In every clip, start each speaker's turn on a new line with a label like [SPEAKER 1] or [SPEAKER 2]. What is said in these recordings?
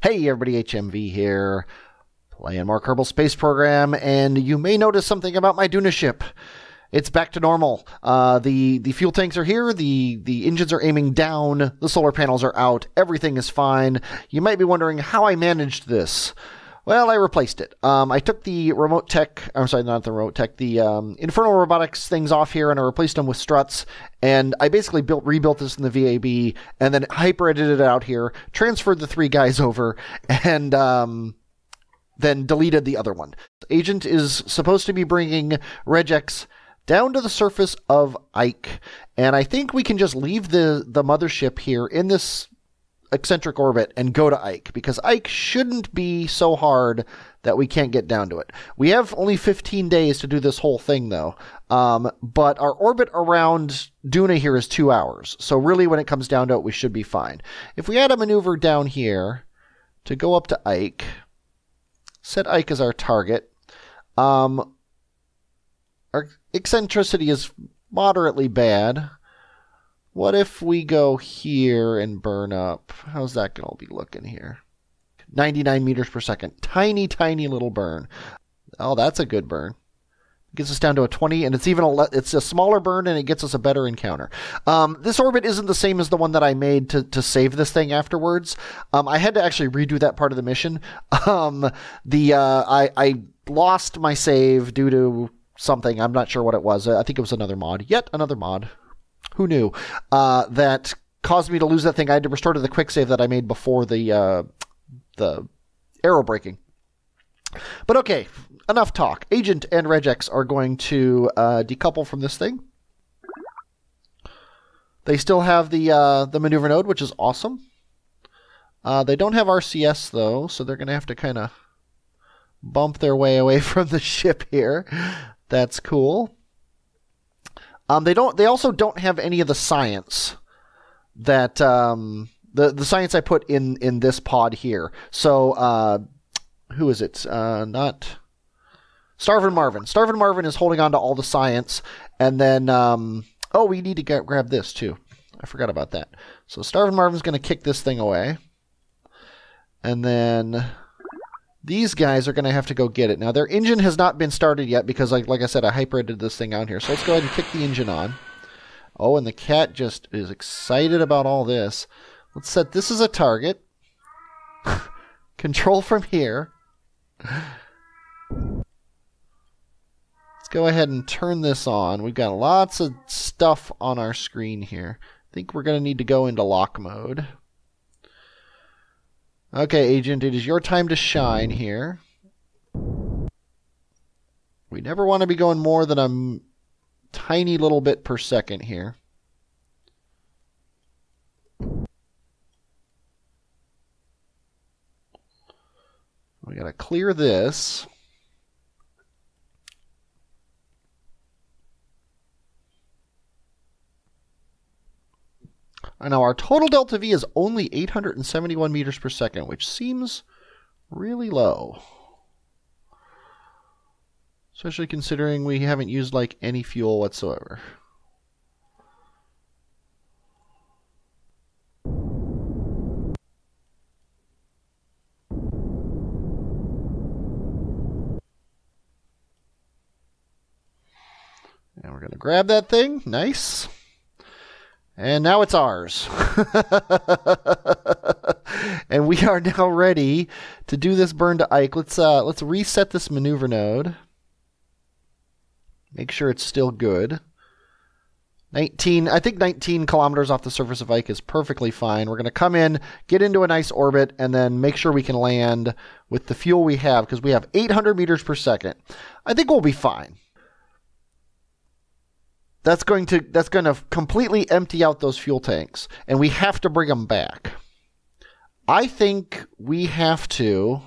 [SPEAKER 1] Hey everybody, HMV here, playing more Kerbal Space Program, and you may notice something about my Duna ship. It's back to normal. The fuel tanks are here, the engines are aiming down, the solar panels are out, everything is fine. You might be wondering how I managed this. Well, I replaced it. I took the remote tech, I'm sorry, not the remote tech, the Infernal Robotics things off here, and I replaced them with struts, and I basically rebuilt this in the VAB, and then hyper-edited it out here, transferred the 3 guys over, and then deleted the other one. Agent is supposed to be bringing Regex down to the surface of Ike, and I think we can just leave the mothership here in this eccentric orbit and go to Ike, because Ike shouldn't be so hard that we can't get down to it. We have only 15 days to do this whole thing, though, but our orbit around Duna here is 2 hours, so really when it comes down to it, we should be fine. If we add a maneuver down here to go up to Ike, set Ike as our target, our eccentricity is moderately bad. What if we go here and burn up? How's that going to be looking here? 99 meters per second. Tiny, tiny little burn. Oh, that's a good burn. Gets us down to a 20, and it's even it's a smaller burn, and it gets us a better encounter. This orbit isn't the same as the one that I made to save this thing afterwards. I had to actually redo that part of the mission. I lost my save due to something. I'm not sure what it was. I think it was another mod. Yet another mod. Who knew? That caused me to lose that thing. I had to restore to the quick save that I made before the arrow breaking. But okay, enough talk. Agent and Regex are going to decouple from this thing. They still have the maneuver node, which is awesome. They don't have RCS though, so they're going to have to kind of bump their way away from the ship here. That's cool. They also don't have any of the science that the science I put in this pod here. So who is it? Not Starvin Marvin. Starvin Marvin is holding on to all the science, and then oh, we need to grab this too. I forgot about that. So Starvin Marvin's going to kick this thing away, and then these guys are going to have to go get it. Now, their engine has not been started yet because, like I said, I hyper-edited this thing out here. So let's go ahead and kick the engine on. Oh, and the cat just is excited about all this. Let's set this as a target. Control from here. Let's go ahead and turn this on. We've got lots of stuff on our screen here. I think we're going to need to go into lock mode. Okay, Agent, it is your time to shine here. We never want to be going more than a tiny little bit per second here. We got to clear this. Now, our total delta V is only 871 meters per second, which seems really low. Especially considering we haven't used, like, any fuel whatsoever. And we're going to grab that thing. Nice. And now it's ours. And we are now ready to do this burn to Ike. Let's reset this maneuver node. Make sure it's still good. I think 19 kilometers off the surface of Ike is perfectly fine. We're going to come in, get into a nice orbit, and then make sure we can land with the fuel we have, because we have 800 meters per second. I think we'll be fine. That's going to completely empty out those fuel tanks, and we have to bring them back. I think we have to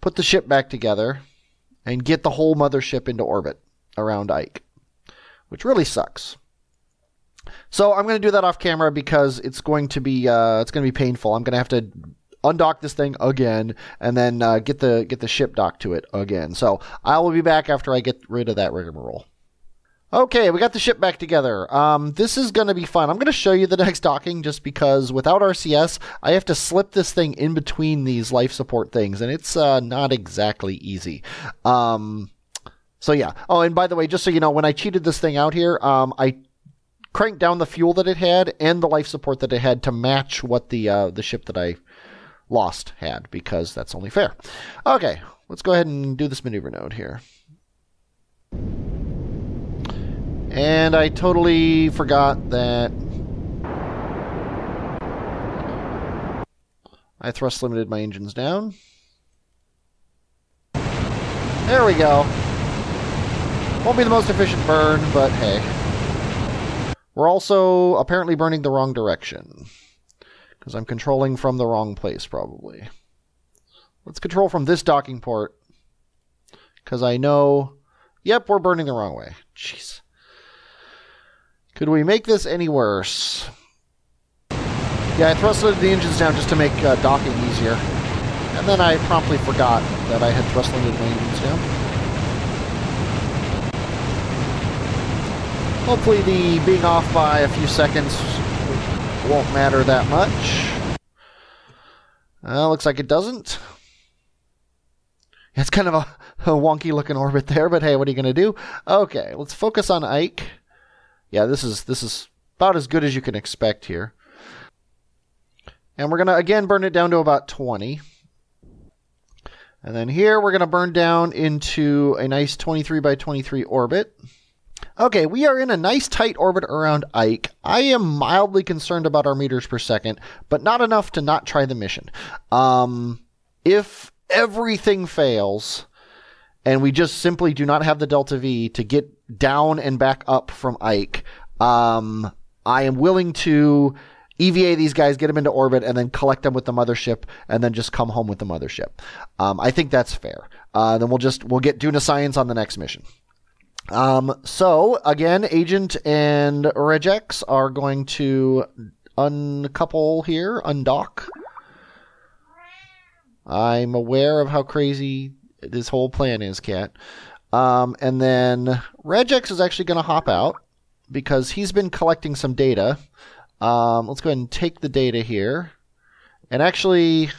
[SPEAKER 1] put the ship back together and get the whole mothership into orbit around Ike, which really sucks. So I'm going to do that off camera because it's going to be painful. I'm going to have to undock this thing again and then get the ship docked to it again. So I will be back after I get rid of that rigmarole. Okay, we got the ship back together. This is going to be fun. I'm going to show you the next docking just because without RCS, I have to slip this thing in between these life support things, and it's not exactly easy. So yeah. Oh, and by the way, just so you know, when I cheated this thing out here, I cranked down the fuel that it had and the life support that it had to match what the ship that I lost had, because that's only fair. Okay, let's go ahead and do this maneuver node here. And I totally forgot that I thrust limited my engines down. There we go. Won't be the most efficient burn, but hey. We're also apparently burning the wrong direction, because I'm controlling from the wrong place, probably. Let's control from this docking port, because I know... Yep, we're burning the wrong way. Jeez. Could we make this any worse? Yeah, I thrusted the engines down just to make docking easier. And then I promptly forgot that I had thrust limited my engines down. Hopefully the being off by a few seconds won't matter that much. Looks like it doesn't. It's kind of a wonky looking orbit there, but hey, what are you going to do? Okay, let's focus on Ike. Yeah, this is about as good as you can expect here. And we're going to, again, burn it down to about 20. And then here, we're going to burn down into a nice 23 by 23 orbit. Okay, we are in a nice tight orbit around Ike. I am mildly concerned about our meters per second, but not enough to not try the mission. If everything fails, and we just simply do not have the Delta V to get down and back up from Ike, I am willing to EVA these guys, get them into orbit, and then collect them with the mothership, and then just come home with the mothership. I think that's fair. Then we'll get Duna Science on the next mission. So, again, Agent and Regex are going to uncouple here, undock. I'm aware of how crazy this whole plan is, Cat. And then Regex is actually going to hop out because he's been collecting some data. Let's go ahead and take the data here and actually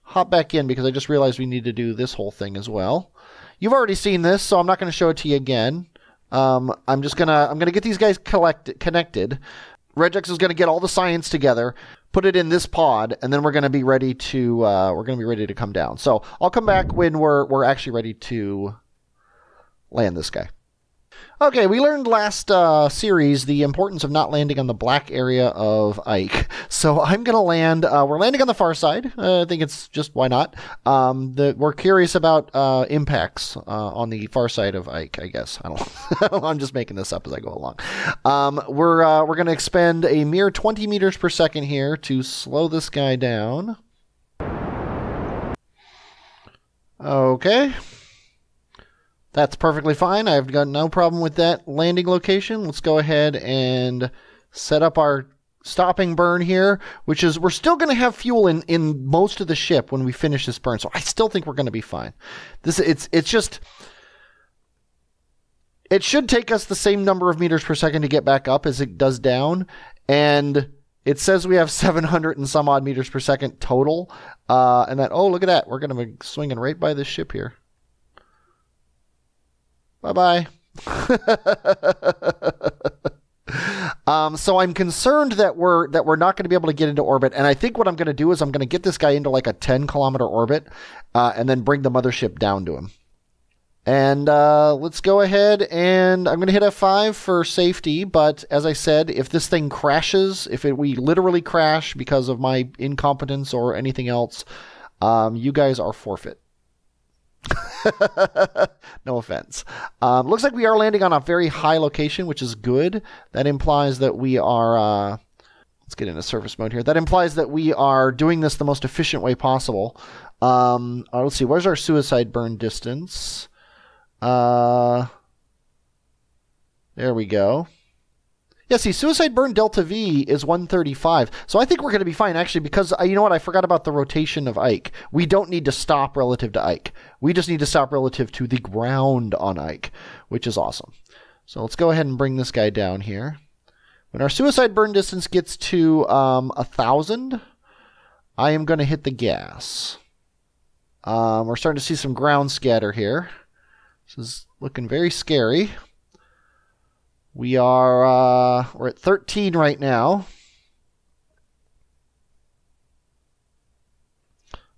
[SPEAKER 1] hop back in because I just realized we need to do this whole thing as well. You've already seen this, so I'm not going to show it to you again. I'm gonna get these guys connected. Regex is going to get all the science together, put it in this pod, and then we're going to be ready to come down. So I'll come back when we're actually ready to land this guy. Okay, we learned last series the importance of not landing on the black area of Ike. So I'm going to land, we're landing on the far side. I think it's just, why not? We're curious about impacts on the far side of Ike, I guess. I don't know. I'm just making this up as I go along. We're going to expend a mere 20 meters per second here to slow this guy down. Okay. That's perfectly fine. I've got no problem with that landing location. Let's go ahead and set up our stopping burn here, which is we're still going to have fuel in most of the ship when we finish this burn. So I still think we're going to be fine. It should take us the same number of meters per second to get back up as it does down. And it says we have 700 and some odd meters per second total. And that, oh, look at that. We're going to be swinging right by this ship here. Bye-bye. So I'm concerned that we're not going to be able to get into orbit, and I think what I'm going to do is I'm going to get this guy into like a 10-kilometer orbit, and then bring the mothership down to him. And let's go ahead, and I'm going to hit F5 for safety, but as I said, if this thing crashes, we literally crash because of my incompetence or anything else, you guys are forfeit. No offense. Looks like we are landing on a very high location, which is good. That implies that we are... let's get into surface mode here. That implies that we are doing this the most efficient way possible. Let's see. Where's our suicide burn distance? There we go. Yeah, see, suicide burn delta V is 135. So I think we're going to be fine, actually, because, you know what, I forgot about the rotation of Ike. We don't need to stop relative to Ike. We just need to stop relative to the ground on Ike, which is awesome. So let's go ahead and bring this guy down here. When our suicide burn distance gets to 1,000, I am going to hit the gas. We're starting to see some ground scatter here. This is looking very scary. We're at 13 right now.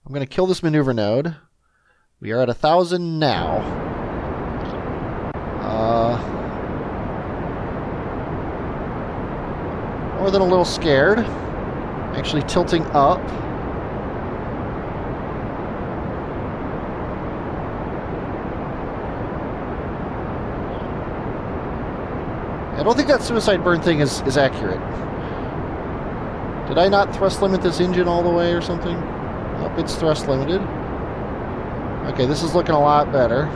[SPEAKER 1] I'm going to kill this maneuver node. We are at 1,000 now. More than a little scared. Actually tilting up. I don't think that suicide burn thing is accurate. Did I not thrust limit this engine all the way or something? Nope, it's thrust limited. Okay, this is looking a lot better.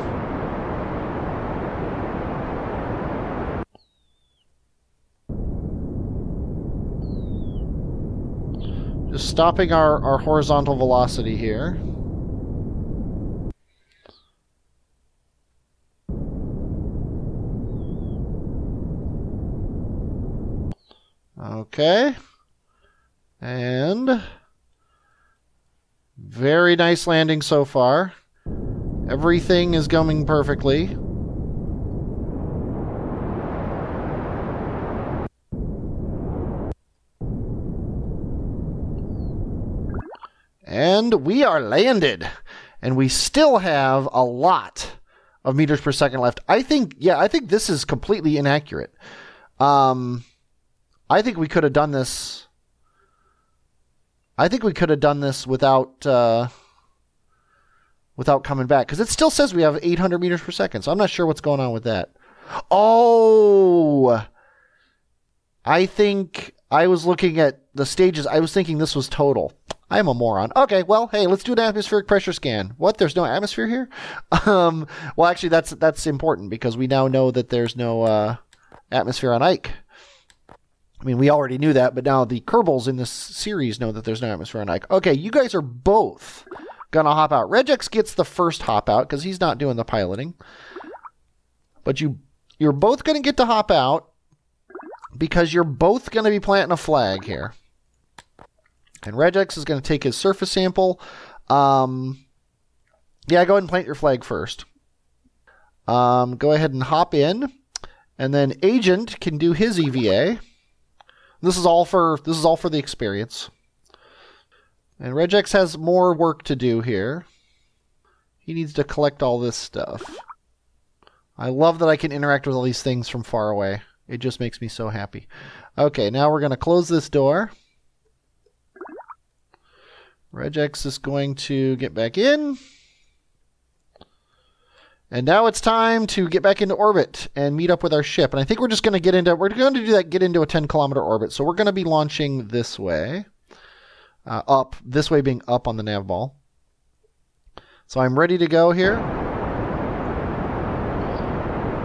[SPEAKER 1] Just stopping our horizontal velocity here. Okay. And very nice landing so far. Everything is going perfectly. And we are landed. And we still have a lot of meters per second left. I think this is completely inaccurate. I think we could have done this. I think we could have done this without coming back, because it still says we have 800 meters per second. So I'm not sure what's going on with that. Oh, I think I was looking at the stages. I was thinking this was total. I'm a moron. Okay, well, hey, let's do an atmospheric pressure scan. What? There's no atmosphere here? Well, actually, that's important, because we now know that there's no atmosphere on Ike. I mean, we already knew that, but now the Kerbals in this series know that there's no atmosphere on Ike. Okay, you guys are both going to hop out. Regex gets the first hop out because he's not doing the piloting. But you're both going to get to hop out because you're both going to be planting a flag here. And Regex is going to take his surface sample. Yeah, go ahead and plant your flag first. Go ahead and hop in. And then Agent can do his EVA. This is all for the experience. And Regex has more work to do here. He needs to collect all this stuff. I love that I can interact with all these things from far away. It just makes me so happy. Okay, now we're going to close this door. Regex is going to get back in. And now it's time to get back into orbit and meet up with our ship. And I think we're just going to get into a 10-kilometer orbit. So we're going to be launching this way. Up. This way being up on the nav ball. So I'm ready to go here.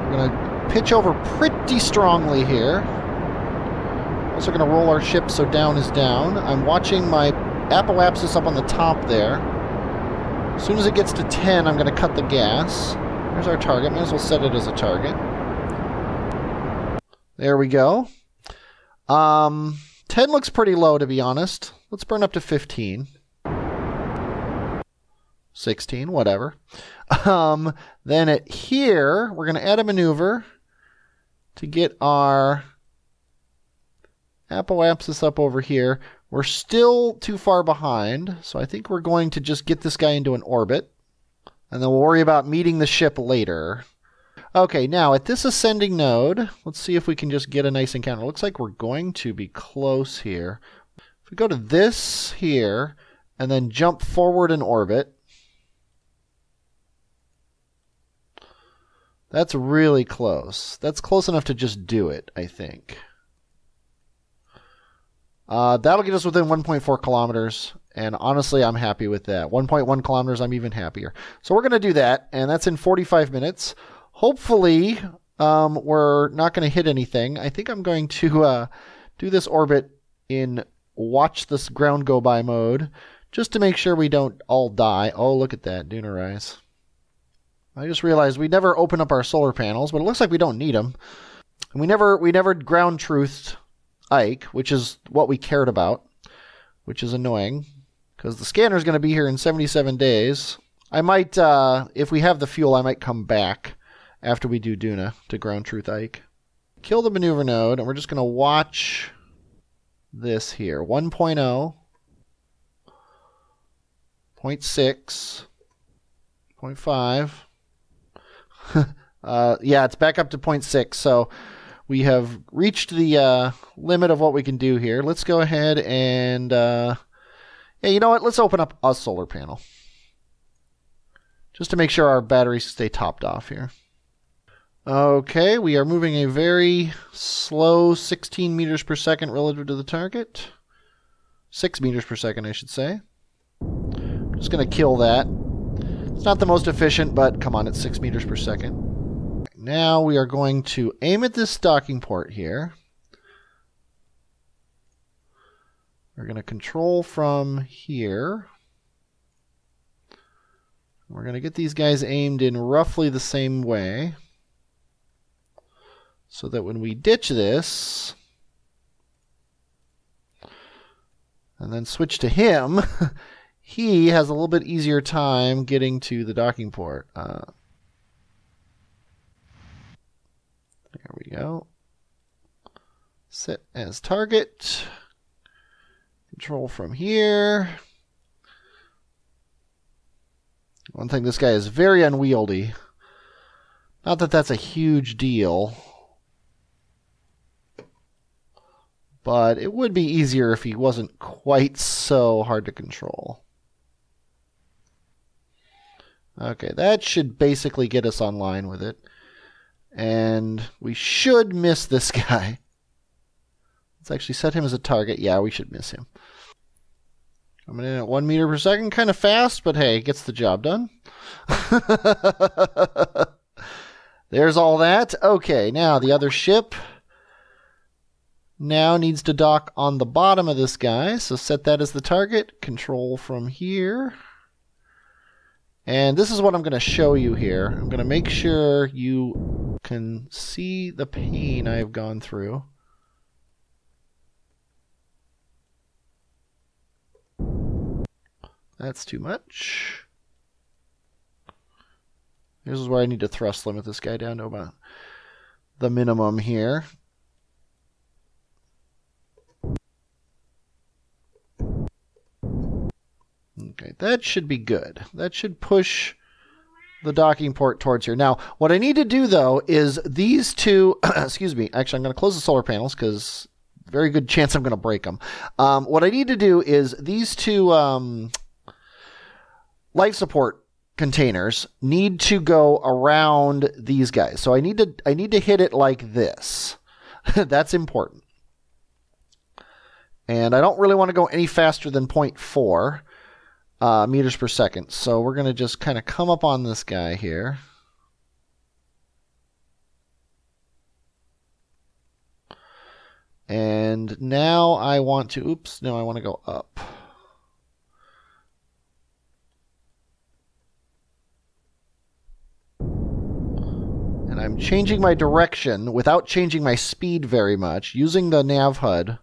[SPEAKER 1] We're going to pitch over pretty strongly here. Also going to roll our ship so down is down. I'm watching my apoapsis up on the top there. As soon as it gets to 10, I'm going to cut the gas. There's our target. Might as well set it as a target. There we go. 10 looks pretty low, to be honest. Let's burn up to 15. 16, whatever. Then at here, we're going to add a maneuver to get our apoapsis up over here. We're still too far behind, so I think we're going to just get this guy into an orbit. And then we'll worry about meeting the ship later. Okay, now at this ascending node, let's see if we can just get a nice encounter. It looks like we're going to be close here. If we go to this here, and then jump forward in orbit. That's really close. That's close enough to just do it, I think. That'll get us within 1.4 kilometers. And honestly, I'm happy with that. 1.1 kilometers, I'm even happier. So we're going to do that, and that's in 45 minutes. Hopefully, we're not going to hit anything. I think I'm going to do this orbit in watch this ground go by mode, just to make sure we don't all die. Oh, look at that, Duna rise. I just realized we never open up our solar panels, but it looks like we don't need them. And we never ground truthed Ike, which is what we cared about, which is annoying, because the scanner is going to be here in 77 days. I might, if we have the fuel, I might come back after we do Duna to ground truth Ike. Kill the maneuver node, and we're just going to watch this here. 1.0, 0.6, 0.5. Yeah, it's back up to 0.6, so we have reached the limit of what we can do here. Let's go ahead and, yeah, you know what? Let's open up a solar panel, just to make sure our batteries stay topped off here. Okay, we are moving a very slow 16 meters per second relative to the target. 6 meters per second, I should say. I'm just going to kill that. It's not the most efficient, but come on, it's 6 meters per second. Now we are going to aim at this docking port here. We're going to control from here. We're going to get these guys aimed in roughly the same way, so that when we ditch this and then switch to him, he has a little bit easier time getting to the docking port. There we go. Set as target. Control from here. One thing, this guy is very unwieldy. Not that that's a huge deal, but it would be easier if he wasn't quite so hard to control. Okay, that should basically get us online with it. And we should miss this guy. Let's actually set him as a target. Yeah, we should miss him. Coming in at 1 meter per second, kind of fast, but hey, gets the job done. There's all that. Okay, now the other ship now needs to dock on the bottom of this guy, so set that as the target. Control from here. And this is what I'm going to show you here. I'm going to make sure you can see the pain I've gone through. That's too much. This is where I need to thrust limit this guy down to about the minimum here. Okay, that should be good. That should push the docking port towards here. Now, what I need to do, though, is these two... excuse me. Actually, I'm going to close the solar panels because very good chance I'm going to break them. What I need to do is these two life support containers need to go around these guys. So I need to hit it like this. That's important. And I don't really want to go any faster than 0.4 meters per second. So we're going to just kind of come up on this guy here. And now I want to, oops, no, I want to go up. And I'm changing my direction without changing my speed very much, using the nav HUD.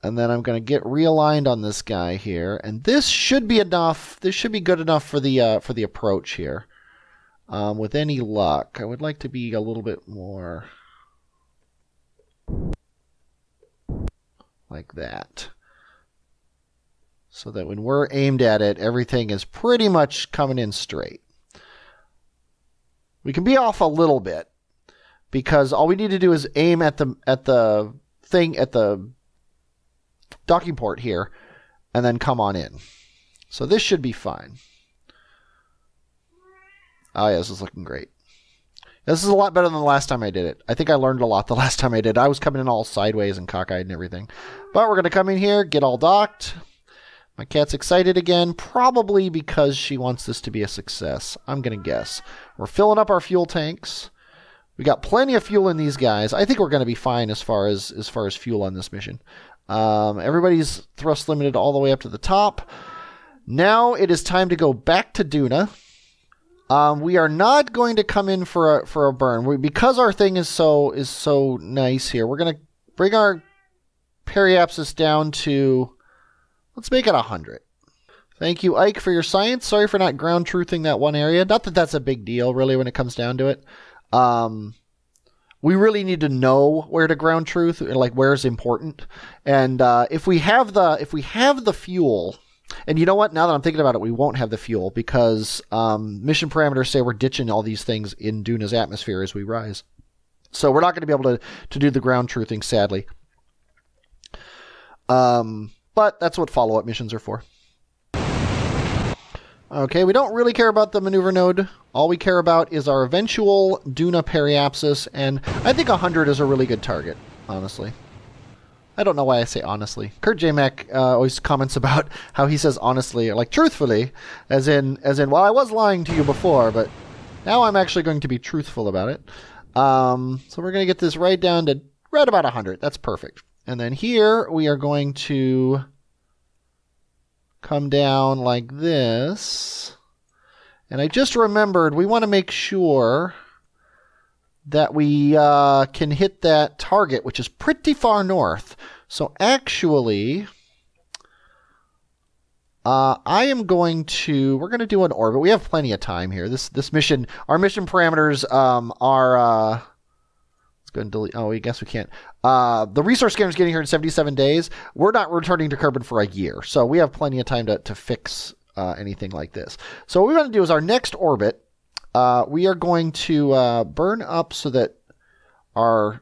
[SPEAKER 1] And then I'm going to get realigned on this guy here. And this should be enough. This should be good enough for the approach here. With any luck, I would like to be a little bit more like that, so that when we're aimed at it, everything is pretty much coming in straight. We can be off a little bit because all we need to do is aim at the docking port here and then come on in. So this should be fine. Oh yeah, this is looking great. This is a lot better than the last time I did it. I think I learned a lot the last time I did it. I was coming in all sideways and cockeyed and everything. But we're going to come in here, get all docked. My cat's excited again, probably because she wants this to be a success. I'm going to guess. We're filling up our fuel tanks. We got plenty of fuel in these guys. I think we're going to be fine as far as fuel on this mission. Everybody's thrust limited all the way up to the top. Now it is time to go back to Duna. We are not going to come in for a burn. Because our thing is so nice here, we're going to bring our periapsis down to, let's make it 100. Thank you, Ike, for your science. Sorry for not ground truthing that one area. Not that that's a big deal, really, when it comes down to it. We really need to know where to ground truth, like where's important. And if we have the fuel. And you know what? Now that I'm thinking about it, we won't have the fuel because mission parameters say we're ditching all these things in Duna's atmosphere as we rise. So we're not going to be able to do the ground truthing, sadly. But that's what follow-up missions are for. Okay, we don't really care about the maneuver node. All we care about is our eventual Duna periapsis, and I think 100 is a really good target, honestly. I don't know why I say honestly. Kurt J. Mac always comments about how he says honestly, like truthfully, as in, well, I was lying to you before, but now I'm actually going to be truthful about it. So we're going to get this right down to right about 100. That's perfect. And then here we are going to come down like this. And I just remembered we want to make sure that we can hit that target, which is pretty far north. So actually, we're going to do an orbit. We have plenty of time here. This mission, our mission parameters are, let's go and delete, oh, I guess we can't. The resource scanner is getting here in 77 days. We're not returning to Kerbin for a year. So we have plenty of time to fix anything like this. So what we're going to do is our next orbit, we are going to burn up so that our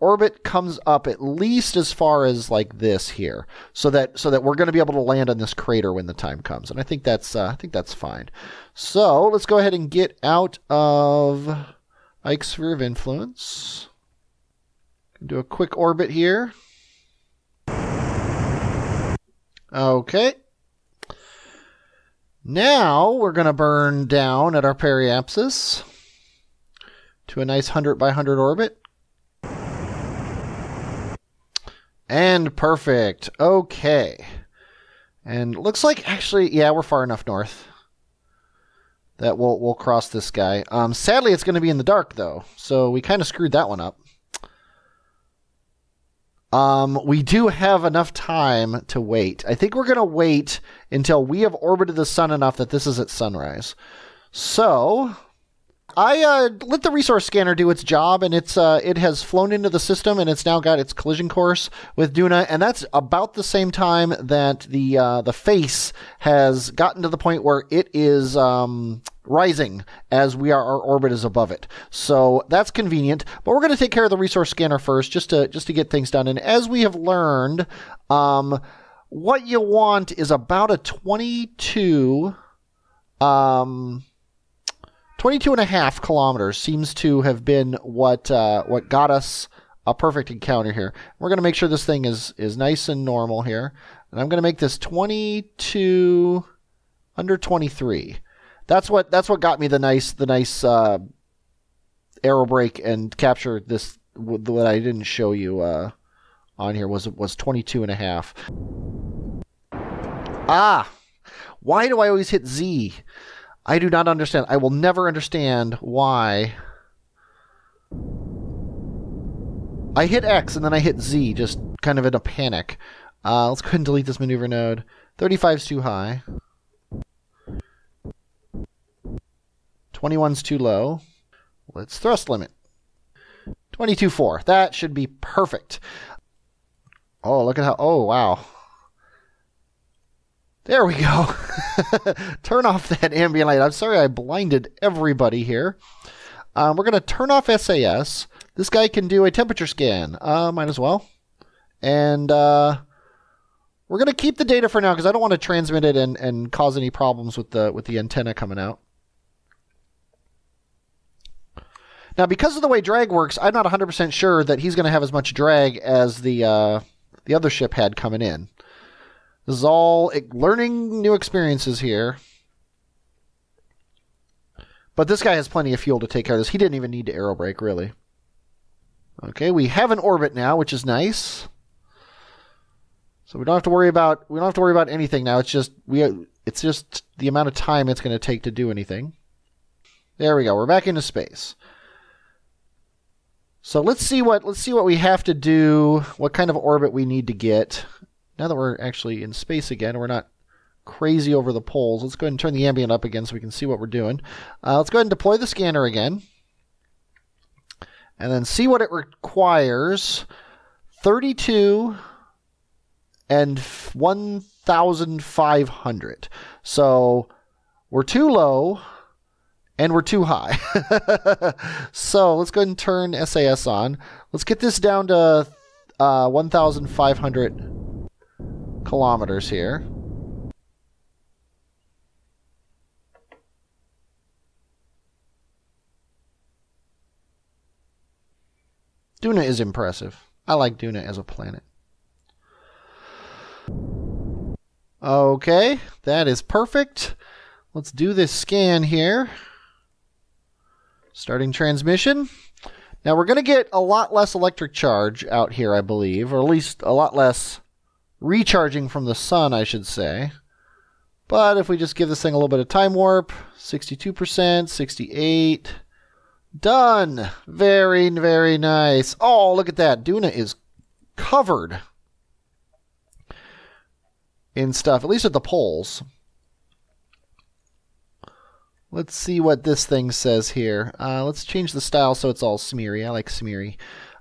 [SPEAKER 1] orbit comes up at least as far as like this here, so that we're going to be able to land on this crater when the time comes. And I think that's fine. So let's go ahead and get out of Ike's sphere of influence. Do a quick orbit here. Okay. Now we're going to burn down at our periapsis to a nice 100 by 100 orbit. And perfect. Okay. And looks like actually, yeah, we're far enough north that we'll cross this guy. Sadly, it's going to be in the dark, though, so we kind of screwed that one up. We do have enough time to wait. I think we're going to wait until we have orbited the sun enough that this is at sunrise. So I let the resource scanner do its job, and it has flown into the system, and it's now got its collision course with Duna, and that's about the same time that the face has gotten to the point where it is rising as our orbit is above it. So that's convenient, but we're going to take care of the resource scanner first, just to get things done. And as we have learned, what you want is about a 22 and a half kilometers seems to have been what got us a perfect encounter here. We're going to make sure this thing is nice and normal here. And I'm going to make this 22 under 23. That's what got me the nice aero brake and capture this. What I didn't show you on here was 22 and a half. Ah, why do I always hit Z? I do not understand. I will never understand why. I hit X and then I hit Z, just kind of in a panic. Let's go ahead and delete this maneuver node. 35 is too high. 21's too low. Let's thrust limit. 22.4. That should be perfect. Oh, look at how... Oh, wow. There we go. Turn off that ambient light. I'm sorry I blinded everybody here. We're going to turn off SAS. This guy can do a temperature scan. Might as well. And we're going to keep the data for now because I don't want to transmit it and cause any problems with the antenna coming out. Now, because of the way drag works, I'm not 100% sure that he's going to have as much drag as the other ship had coming in. This is all learning new experiences here. But this guy has plenty of fuel to take care of this. He didn't even need to aero brake, really. Okay, we have an orbit now, which is nice. So we don't have to worry about anything now. It's just the amount of time it's going to take to do anything. There we go. We're back into space. So let's see what we have to do, what kind of orbit we need to get. Now that we're actually in space again, we're not crazy over the poles. Let's go ahead and turn the ambient up again so we can see what we're doing. Let's go ahead and deploy the scanner again. And then see what it requires. 32 and 1,500. So we're too low and we're too high. So let's go ahead and turn SAS on. Let's get this down to 1,500 kilometers here. Duna is impressive. I like Duna as a planet. Okay, that is perfect. Let's do this scan here. Starting transmission. Now we're going to get a lot less electric charge out here, I believe, or at least a lot less recharging from the sun, I should say. But if we just give this thing a little bit of time warp, 62%, 68, done. Very, very nice. Oh, look at that. Duna is covered in stuff, at least at the poles. Let's see what this thing says here. Let's change the style so it's all smeary. I like smeary.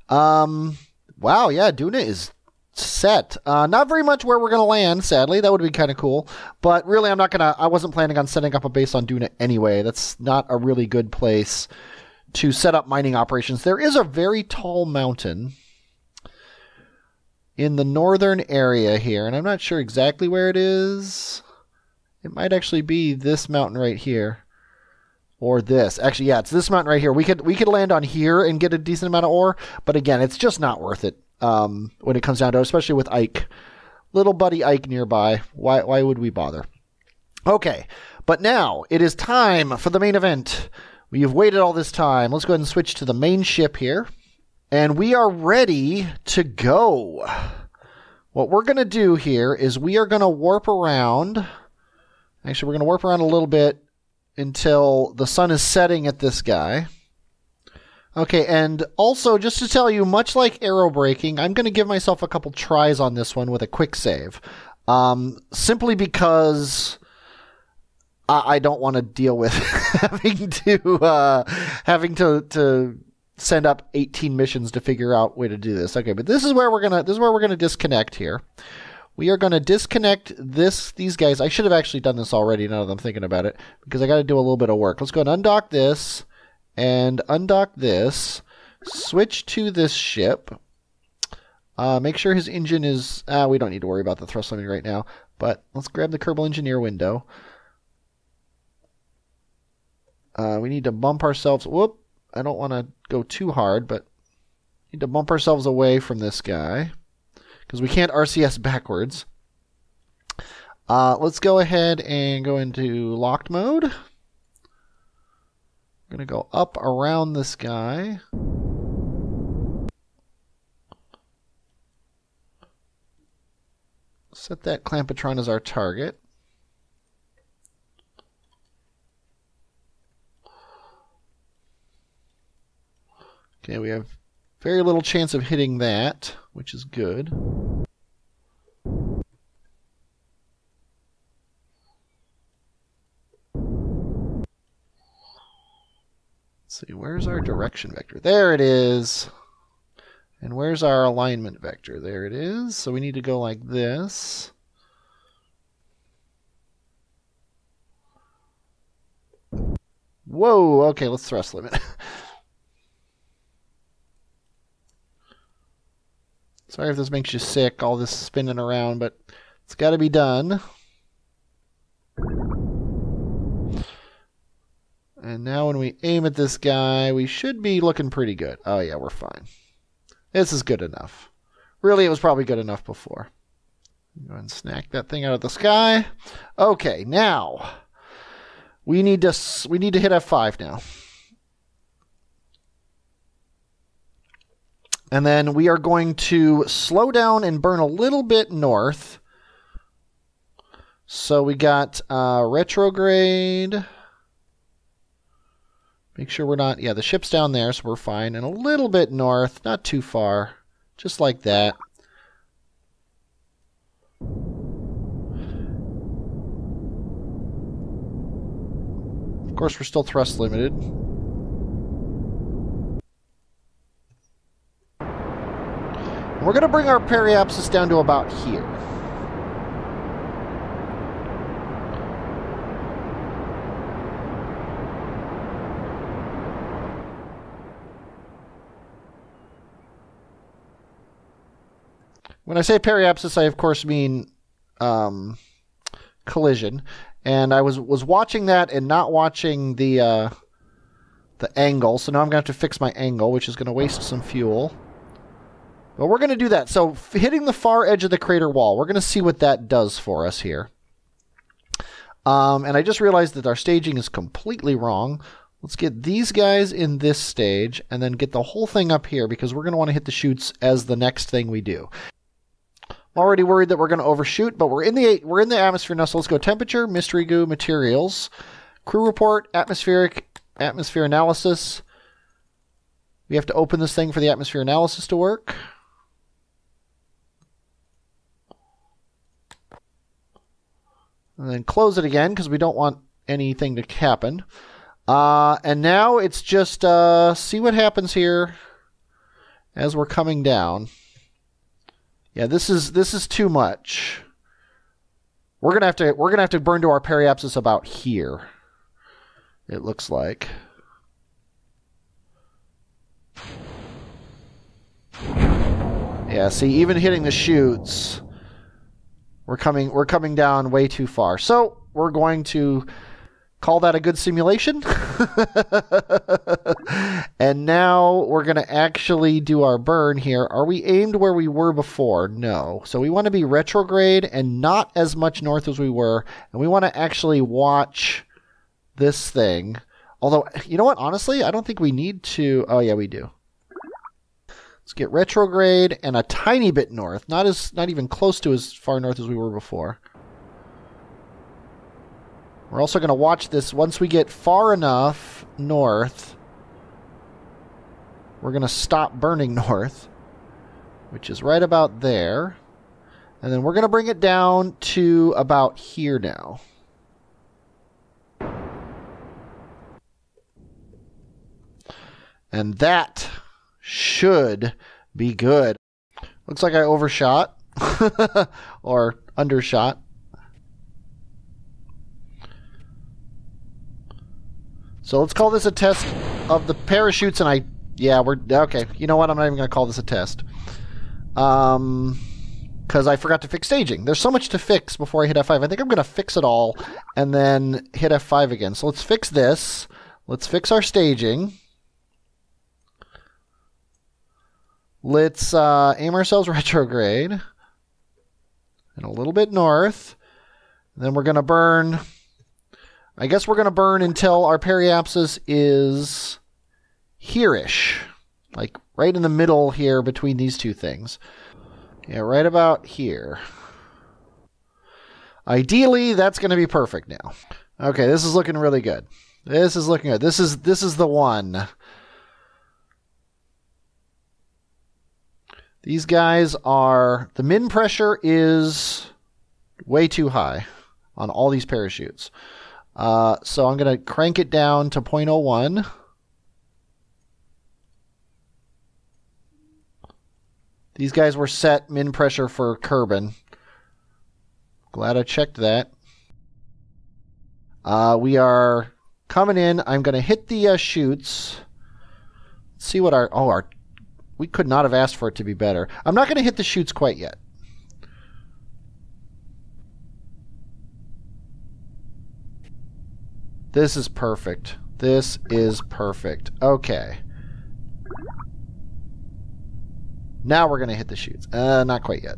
[SPEAKER 1] Wow, yeah, Duna is set. Not very much where we're going to land, sadly. That would be kind of cool. But really, I wasn't planning on setting up a base on Duna anyway. That's not a really good place to set up mining operations. There is a very tall mountain in the northern area here, and I'm not sure exactly where it is. It might actually be this mountain right here. Or this. Actually, yeah, it's this mountain right here. We could land on here and get a decent amount of ore, but again, it's just not worth it when it comes down to it, especially with Ike. Little buddy Ike nearby. Why would we bother? Okay, but now it is time for the main event. We've waited all this time. Let's go ahead and switch to the main ship here. And we are ready to go. What we're going to do here is we are going to warp around. Actually, we're going to warp around a little bit until the sun is setting at this guy. Okay, and also, just to tell you, much like aerobraking, I'm going to give myself a couple tries on this one with a quick save. Simply because I don't want to deal with having to send up 18 missions to figure out a way to do this. Okay, but this is where we're gonna disconnect here. We are going to disconnect these guys. I should have actually done this already now that I'm thinking about it, because I got to do a little bit of work. Let's go and undock this and undock this. Switch to this ship. Make sure his engine is... we don't need to worry about the thrust limiting right now, but let's grab the Kerbal Engineer window. We need to bump ourselves... Whoop! I don't want to go too hard, but need to bump ourselves away from this guy, because we can't RCS backwards. Let's go ahead and go into locked mode. I'm going to go up around this guy. Set that Clampetron as our target. Okay, we have very little chance of hitting that, which is good. Let's see, where's our direction vector? There it is. And where's our alignment vector? There it is. So we need to go like this. Whoa, okay, let's thrust limit. Sorry if this makes you sick, all this spinning around, but it's got to be done. And now when we aim at this guy, we should be looking pretty good. Oh yeah, we're fine. This is good enough. Really, it was probably good enough before. Go ahead and snack that thing out of the sky. Okay, now we need to hit F5 now. And then we are going to slow down and burn a little bit north. So we got retrograde. Make sure we're not... Yeah, the ship's down there, so we're fine. And a little bit north, not too far. Just like that. Of course, we're still thrust limited. We're going to bring our periapsis down to about here. When I say periapsis, I of course mean collision. And I was watching that and not watching the angle. So now I'm going to have to fix my angle, which is going to waste some fuel. But we're going to do that. So hitting the far edge of the crater wall, we're going to see what that does for us here. And I just realized that our staging is completely wrong. Let's get these guys in this stage and then get the whole thing up here because we're going to want to hit the chutes as the next thing we do. I'm already worried that we're going to overshoot, but we're in the atmosphere now. So let's go temperature, mystery goo, materials, crew report, atmosphere analysis. We have to open this thing for the atmosphere analysis to work. And then close it again because we don't want anything to happen. And now it's just see what happens here as we're coming down. Yeah, this is too much. We're gonna have to burn to our periapsis about here. It looks like. Yeah, see, even hitting the chutes, we're coming down way too far. So we're going to call that a good simulation. And now we're going to actually do our burn here. Are we aimed where we were before? No. So we want to be retrograde and not as much north as we were. And we want to actually watch this thing. Although, you know what? Honestly, I don't think we need to. Oh, yeah, we do. Let's get retrograde and a tiny bit north. Not even close to as far north as we were before. We're also going to watch this. Once we get far enough north, we're going to stop burning north, which is right about there. And then we're going to bring it down to about here now. And that should be good. Looks like I overshot or undershot. So let's call this a test of the parachutes, and we're okay. You know what? I'm not even going to call this a test. Because I forgot to fix staging. There's so much to fix before I hit F5. I think I'm going to fix it all and then hit F5 again. So let's fix this. Let's fix our staging. Let's aim ourselves retrograde and a little bit north. And then we're going to burn... I guess we're going to burn until our periapsis is here-ish. Like right in the middle here between these two things. Yeah, right about here. Ideally, that's going to be perfect now. Okay, this is looking really good. This is looking good. This is the one. These guys are... The min pressure is way too high on all these parachutes. So I'm going to crank it down to 0.01. These guys were set min pressure for Kerbin. Glad I checked that. We are coming in. I'm going to hit the chutes. Let's see what our... We could not have asked for it to be better. I'm not going to hit the chutes quite yet. This is perfect. This is perfect. Okay. Now we're going to hit the chutes. Not quite yet.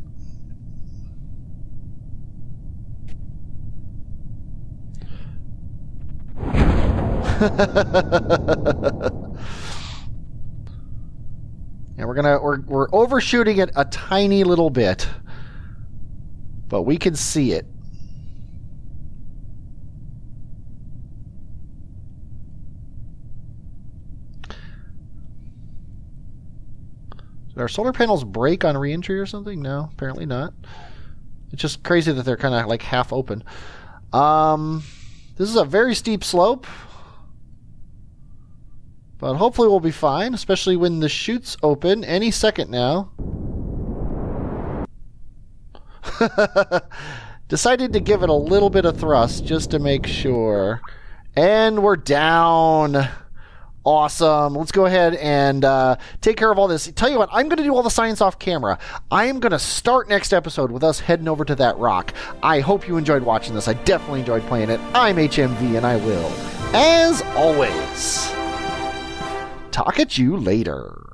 [SPEAKER 1] And we're overshooting it a tiny little bit, but we can see it. Did our solar panels break on re-entry or something? No, apparently not. It's just crazy that they're kind of like half open. This is a very steep slope, but hopefully we'll be fine, especially when the chute's open any second now. Decided to give it a little bit of thrust just to make sure. And we're down. Awesome. Let's go ahead and take care of all this. Tell you what, I'm going to do all the science off camera. I am going to start next episode with us heading over to that rock. I hope you enjoyed watching this. I definitely enjoyed playing it. I'm HMV, and I will, as always, talk at you later.